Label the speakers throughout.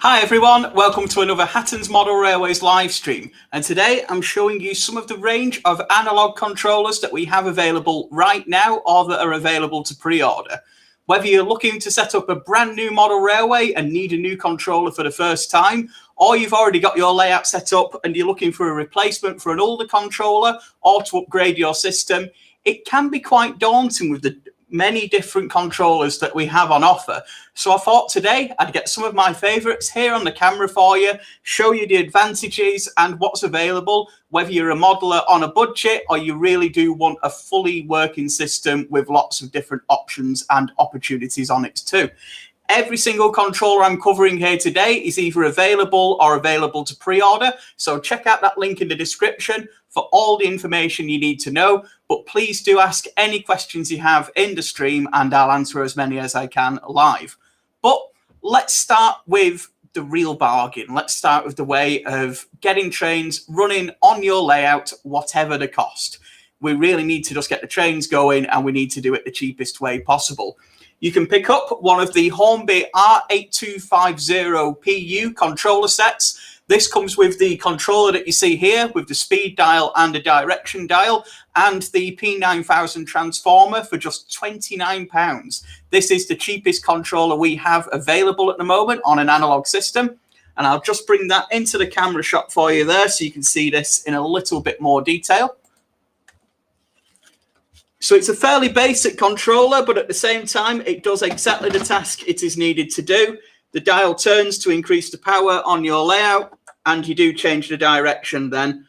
Speaker 1: Hi everyone, welcome to another Hatton's Model Railways live stream, and today I'm showing you some of the range of analog controllers that we have available right now or that are available to pre-order. Whether you're looking to set up a brand new model railway and need a new controller for the first time, or you've already got your layout set up and you're looking for a replacement for an older controller or to upgrade your system, it can be quite daunting with the many different controllers that we have on offer. So I thought today I'd get some of my favorites here on the camera for you, show you the advantages and what's available, whether you're a modeler on a budget or you really do want a fully working system with lots of different options and opportunities on it too. Every single controller I'm covering here today is either available or available to pre-order. So check out that link in the description for all the information you need to know. But please do ask any questions you have in the stream and I'll answer as many as I can live. But let's start with the real bargain. Let's start with the way of getting trains running on your layout, whatever the cost. We really need to just get the trains going and we need to do it the cheapest way possible. You can pick up one of the Hornby R8250PU controller sets. This comes with the controller that you see here with the speed dial and the direction dial and the P9000 transformer for just £29. This is the cheapest controller we have available at the moment on an analog system. And I'll just bring that into the camera shot for you there so you can see this in a little bit more detail. So it's a fairly basic controller, but at the same time, it does exactly the task it is needed to do. The dial turns to increase the power on your layout, and you do change the direction then.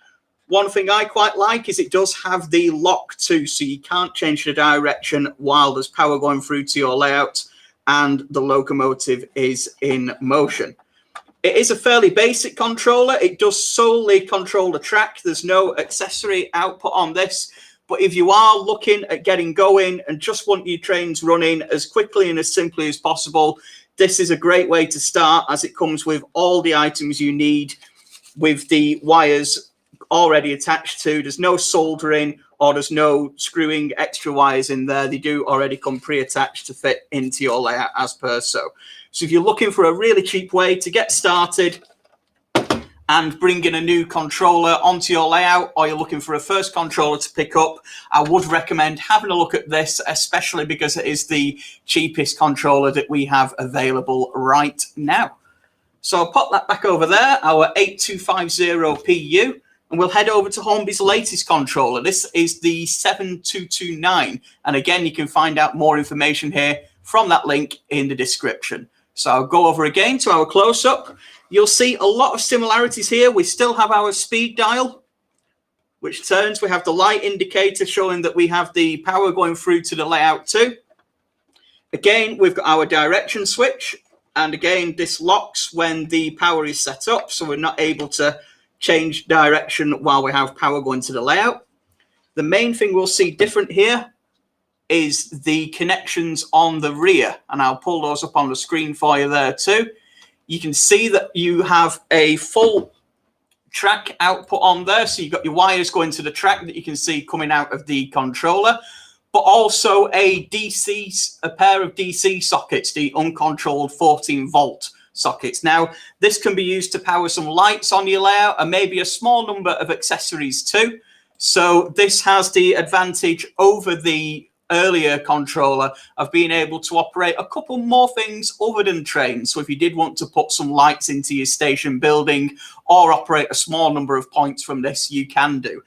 Speaker 1: One thing I quite like is it does have the lock too, so you can't change the direction while there's power going through to your layout and the locomotive is in motion. It is a fairly basic controller. It does solely control the track. There's no accessory output on this. But if you are looking at getting going and just want your trains running as quickly and as simply as possible, this is a great way to start as it comes with all the items you need with the wires already attached to. There's no soldering or there's no screwing extra wires in there. They do already come pre-attached to fit into your layout as per so. So if you're looking for a really cheap way to get started and bringing a new controller onto your layout, or you're looking for a first controller to pick up, I would recommend having a look at this, especially because it is the cheapest controller that we have available right now. So I'll pop that back over there, our 8250PU, and we'll head over to Hornby's latest controller. This is the 7229, and again, you can find out more information here from that link in the description. So I'll go over again to our close-up. You'll see a lot of similarities here. We still have our speed dial, which turns. We have the light indicator showing that we have the power going through to the layout too. Again, we've got our direction switch. And again, this locks when the power is set up. So we're not able to change direction while we have power going to the layout. The main thing we'll see different here is the connections on the rear. And I'll pull those up on the screen for you there too. You can see that you have a full track output on there. So you've got your wires going to the track that you can see coming out of the controller, but also a pair of DC sockets, the uncontrolled 14-volt sockets. Now, this can be used to power some lights on your layout and maybe a small number of accessories too. So this has the advantage over the earlier controller of being able to operate a couple more things other than trains. So if you did want to put some lights into your station building or operate a small number of points from this, you can do.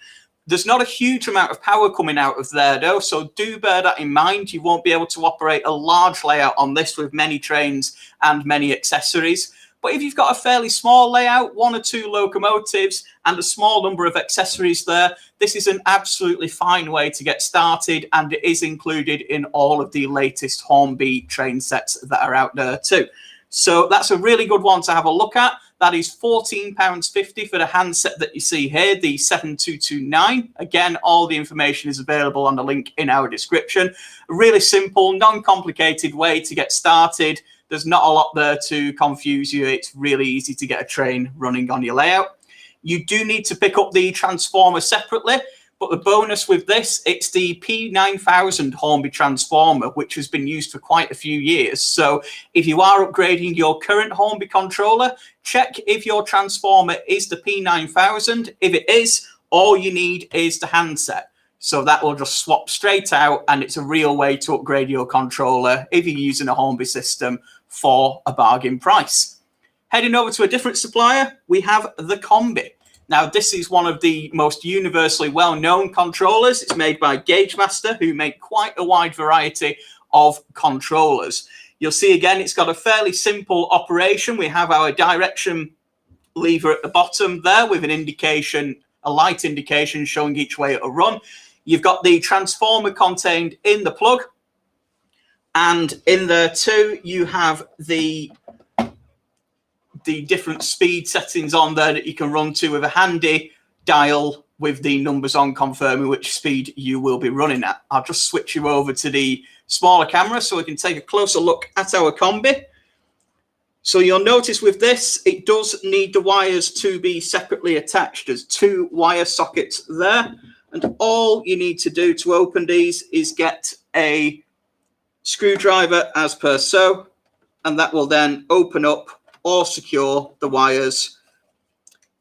Speaker 1: There's not a huge amount of power coming out of there though, so do bear that in mind. You won't be able to operate a large layout on this with many trains and many accessories. But if you've got a fairly small layout, 1 or 2 locomotives and a small number of accessories there, this is an absolutely fine way to get started, and it is included in all of the latest Hornby train sets that are out there too. So that's a really good one to have a look at. That is £14.50 for the handset that you see here, the 7229. Again, all the information is available on the link in our description. A really simple, non-complicated way to get started. There's not a lot there to confuse you. It's really easy to get a train running on your layout. You do need to pick up the transformer separately, But the bonus with this, it's the P9000 Hornby transformer, which has been used for quite a few years. So if you are upgrading your current Hornby controller, check if your transformer is the P9000. If it is, all you need is the handset. So that will just swap straight out, and it's a real way to upgrade your controller if you're using a Hornby system for a bargain price. Heading over to a different supplier, we have the Combi. Now, this is one of the most universally well-known controllers. It's made by Gaugemaster, who make quite a wide variety of controllers. You'll see again, it's got a fairly simple operation. We have our direction lever at the bottom there with an indication, a light indication showing each way it'll run. You've got the transformer contained in the plug, and in there too you have the different speed settings on there that you can run to with a handy dial with the numbers on confirming which speed you will be running at. I'll just switch you over to the smaller camera so we can take a closer look at our Combi. So you'll notice with this, it does need the wires to be separately attached. There's 2 wire sockets there. And all you need to do to open these is get a screwdriver as per so, and that will then open up or secure the wires,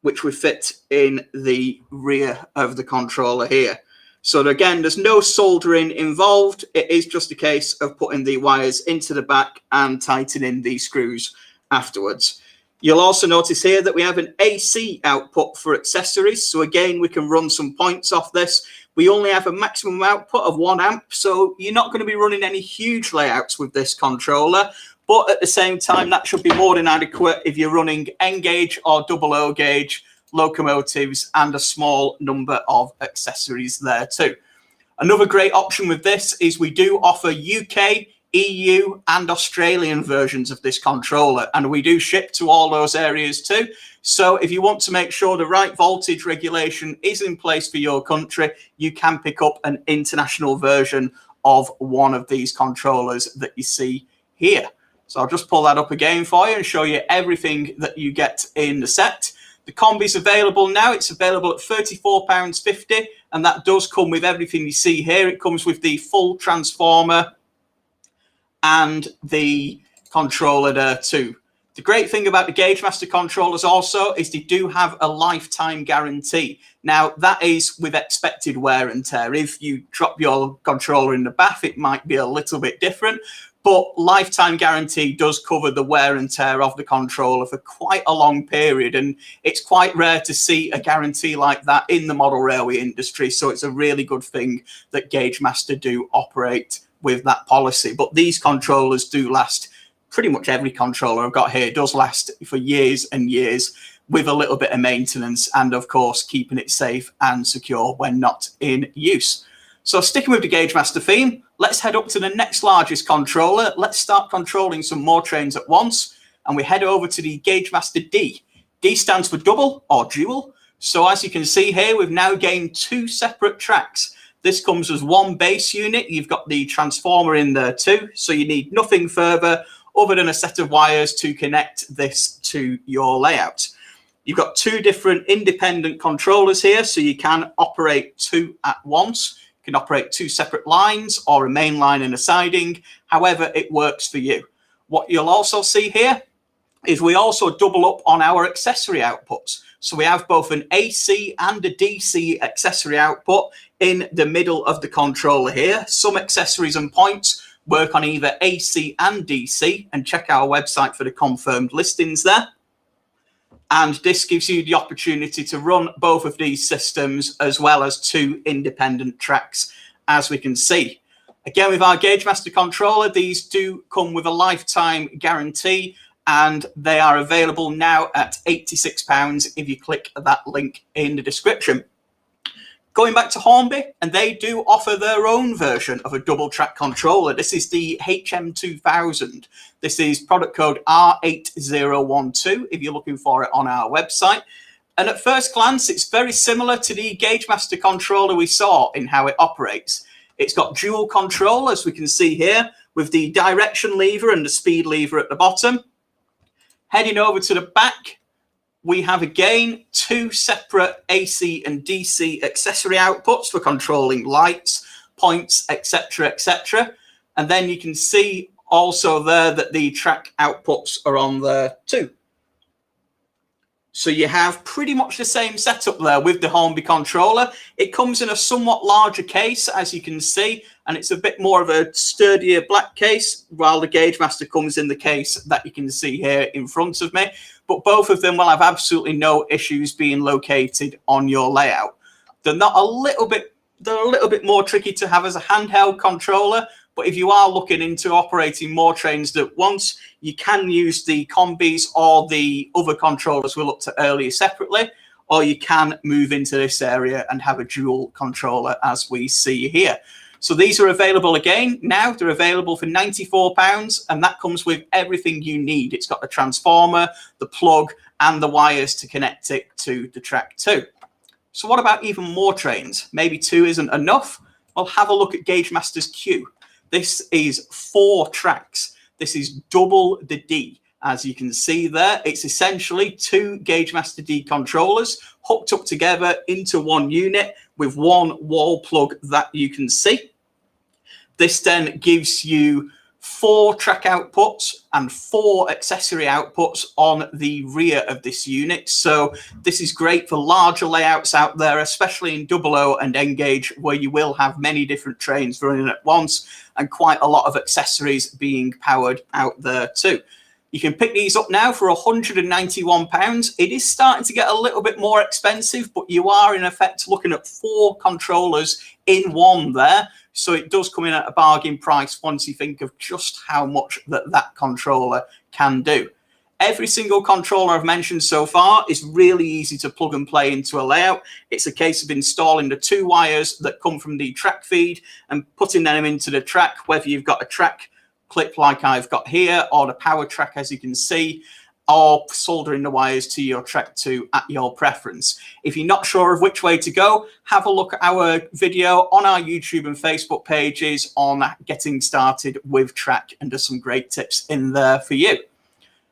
Speaker 1: which we fit in the rear of the controller here. So again, there's no soldering involved. It is just a case of putting the wires into the back and tightening the screws afterwards. You'll also notice here that we have an AC output for accessories. So again, we can run some points off this. We only have a maximum output of 1 amp. So you're not going to be running any huge layouts with this controller. But at the same time, that should be more than adequate if you're running N-gauge or 00 gauge locomotives and a small number of accessories there too. Another great option with this is we do offer UK, EU and Australian versions of this controller, and we do ship to all those areas too. So if you want to make sure the right voltage regulation is in place for your country, you can pick up an international version of one of these controllers that you see here. So I'll just pull that up again for you and show you everything that you get in the set. The Combi is available now. It's available at £34.50, and that does come with everything you see here. It comes with the full transformer and the controller there too. The great thing about the Gaugemaster controllers also is they do have a lifetime guarantee. Now, that is with expected wear and tear. If you drop your controller in the bath, it might be a little bit different, but lifetime guarantee does cover the wear and tear of the controller for quite a long period, and it's quite rare to see a guarantee like that in the model railway industry, so it's a really good thing that Gaugemaster do operate with that policy. But these controllers do last, pretty much every controller I've got here does last for years and years with a little bit of maintenance and of course keeping it safe and secure when not in use. So sticking with the Gaugemaster theme, let's head up to the next largest controller. Let's start controlling some more trains at once, and we head over to the Gaugemaster D. D stands for double or dual. So as you can see here, we've now gained 2 separate tracks. This comes as 1 base unit. You've got the transformer in there too, so you need nothing further other than a set of wires to connect this to your layout. You've got 2 different independent controllers here, so you can operate 2 at once. You can operate 2 separate lines or a main line and a siding, however it works for you. What you'll also see here is we also double up on our accessory outputs. So we have both an AC and a DC accessory output in the middle of the controller here. Some accessories and points work on either AC and DC, and check our website for the confirmed listings there. And this gives you the opportunity to run both of these systems as well as 2 independent tracks, as we can see. Again, with our Gaugemaster controller, these do come with a lifetime guarantee, and they are available now at £86 if you click that link in the description. Going back to Hornby, and they do offer their own version of a double track controller. This is the HM2000. This is product code R8012 if you're looking for it on our website. And at first glance, it's very similar to the Gaugemaster controller we saw in how it operates. It's got dual control, as we can see here, with the direction lever and the speed lever at the bottom. Heading over to the back, we have again 2 separate AC and DC accessory outputs for controlling lights, points, etc., etc. And then you can see also there that the track outputs are on there too. So you have pretty much the same setup there with the Hornby controller. It comes in a somewhat larger case, as you can see, and it's a bit more of a sturdier black case, while the Gaugemaster comes in the case that you can see here in front of me. But both of them will have absolutely no issues being located on your layout. They're a little bit more tricky to have as a handheld controller, but if you are looking into operating more trains at once, you can use the combis or the other controllers we looked at earlier separately, or you can move into this area and have a dual controller as we see here. So these are available again now. They're available for £94, and that comes with everything you need. It's got the transformer, the plug, and the wires to connect it to the track too. So what about even more trains? Maybe 2 isn't enough? Well, have a look at Gaugemaster's Q. This is 4 tracks. This is double the D. As you can see there, it's essentially 2 Gaugemaster D controllers hooked up together into one unit with one wall plug that you can see. This then gives you 4 track outputs and 4 accessory outputs on the rear of this unit. So this is great for larger layouts out there, especially in 00 and N-gauge, where you will have many different trains running at once and quite a lot of accessories being powered out there too. You can pick these up now for £191. It is starting to get a little bit more expensive, but you are in effect looking at 4 controllers in one there. So it does come in at a bargain price once you think of just how much that controller can do. Every single controller I've mentioned so far is really easy to plug and play into a layout. It's a case of installing the 2 wires that come from the track feed and putting them into the track, whether you've got a track clip like I've got here, or the power track as you can see, or soldering the wires to your track 2 at your preference. If you're not sure of which way to go, have a look at our video on our YouTube and Facebook pages on getting started with track, and there's some great tips in there for you.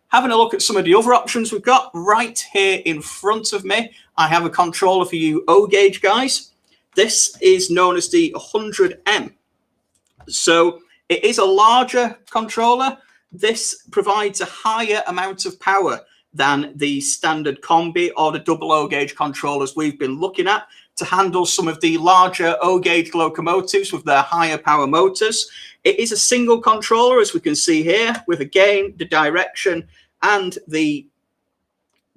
Speaker 1: Having a look at some of the other options we've got right here in front of me, I have a controller for you O-gauge guys. This is known as the 100M. So it is a larger controller. This provides a higher amount of power than the standard combi or the 00 gauge controllers we've been looking at to handle some of the larger O-gauge locomotives with their higher power motors. It is a single controller, as we can see here, with again the direction and the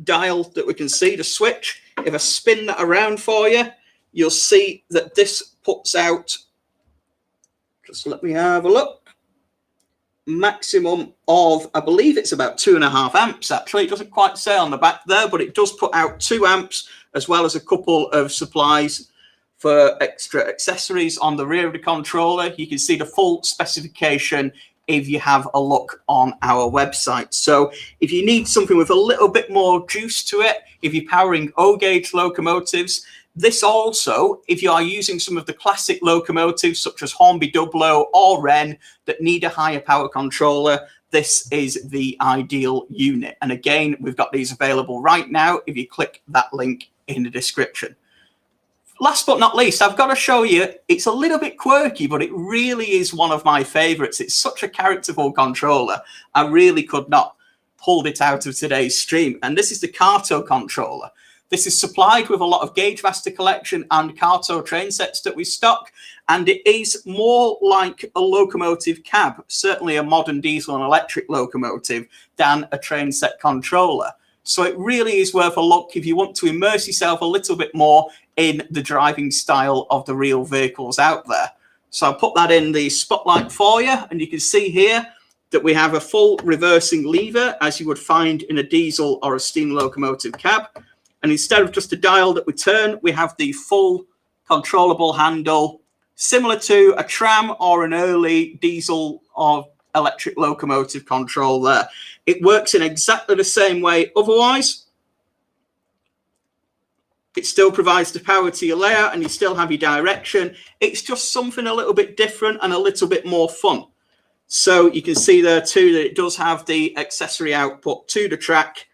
Speaker 1: dial that we can see, the switch. If I spin that around for you, you'll see that this puts out, just let me have a look, maximum of, I believe it's about 2.5 amps actually. It doesn't quite say on the back there, but it does put out 2 amps as well as a couple of supplies for extra accessories on the rear of the controller. You can see the full specification if you have a look on our website. So if you need something with a little bit more juice to it, if you're powering O-gauge locomotives, this also, if you are using some of the classic locomotives such as Hornby 00 or Wren that need a higher power controller, this is the ideal unit. And again, we've got these available right now if you click that link in the description. Last but not least, I've got to show you, it's a little bit quirky, but it really is one of my favorites. It's such a characterful controller. I really could not hold it out of today's stream. And this is the Kato controller. This is supplied with a lot of Gaugemaster collection and Kato train sets that we stock, and it is more like a locomotive cab, certainly a modern diesel and electric locomotive, than a train set controller. So it really is worth a look if you want to immerse yourself a little bit more in the driving style of the real vehicles out there. So I'll put that in the spotlight for you, and you can see here that we have a full reversing lever as you would find in a diesel or a steam locomotive cab. And instead of just a dial that we turn, we have the full controllable handle, similar to a tram or an early diesel or electric locomotive control there. It works in exactly the same way otherwise. It still provides the power to your layout and you still have your direction. It's just something a little bit different and a little bit more fun. So you can see there too that it does have the accessory output to the track.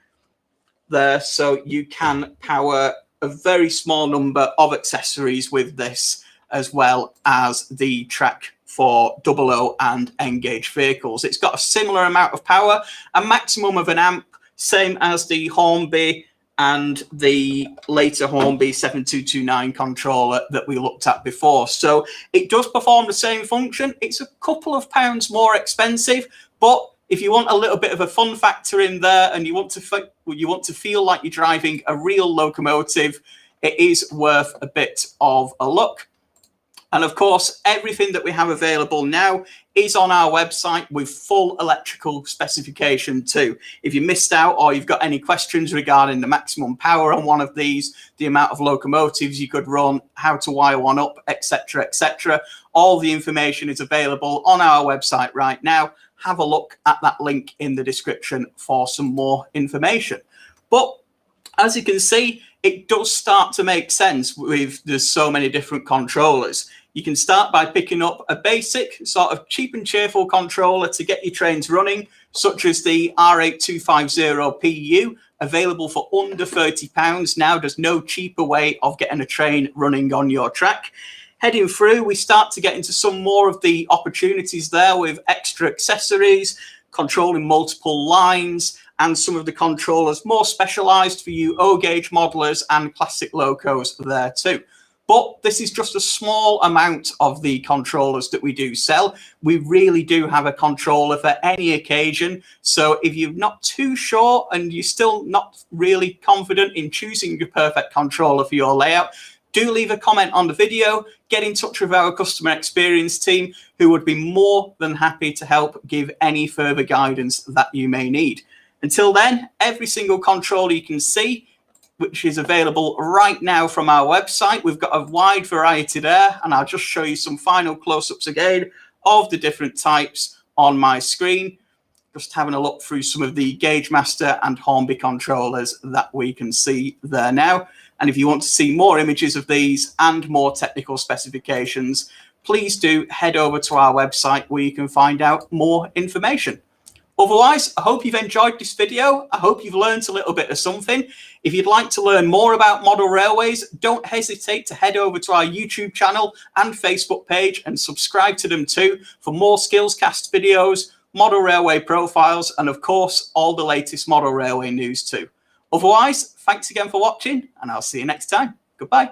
Speaker 1: there, so you can power a very small number of accessories with this, as well as the track for 00 and N-gauge vehicles. It's got a similar amount of power, a maximum of an amp, same as the Hornby and the later Hornby 7229 controller that we looked at before. So it does perform the same function. It's a couple of pounds more expensive, but if you want a little bit of a fun factor in there and you want to feel like you're driving a real locomotive, it is worth a bit of a look. And of course, everything that we have available now is on our website with full electrical specification too. If you missed out or you've got any questions regarding the maximum power on one of these, the amount of locomotives you could run, how to wire one up, etc., all the information is available on our website right now. Have a look at that link in the description for some more information. But as you can see, it does start to make sense with there's so many different controllers. You can start by picking up a basic sort of cheap and cheerful controller to get your trains running, such as the R8250PU, available for under £30 now. There's no cheaper way of getting a train running on your track. Heading through, we start to get into some more of the opportunities there with extra accessories, controlling multiple lines, and some of the controllers more specialized for you O-gauge modelers and classic locos there too. But this is just a small amount of the controllers that we do sell. We really do have a controller for any occasion. So if you're not too sure and you're still not really confident in choosing your perfect controller for your layout, do leave a comment on the video, get in touch with our customer experience team, who would be more than happy to help give any further guidance that you may need. Until then, every single controller you can see, which is available right now from our website. We've got a wide variety there, and I'll just show you some final close-ups again of the different types on my screen. Just having a look through some of the Gaugemaster and Hornby controllers that we can see there now. And if you want to see more images of these and more technical specifications, please do head over to our website where you can find out more information. Otherwise, I hope you've enjoyed this video. I hope you've learned a little bit of something. If you'd like to learn more about model railways, don't hesitate to head over to our YouTube channel and Facebook page and subscribe to them too for more SkillsCast videos, model railway profiles, and of course, all the latest model railway news too. Otherwise, thanks again for watching, and I'll see you next time. Goodbye.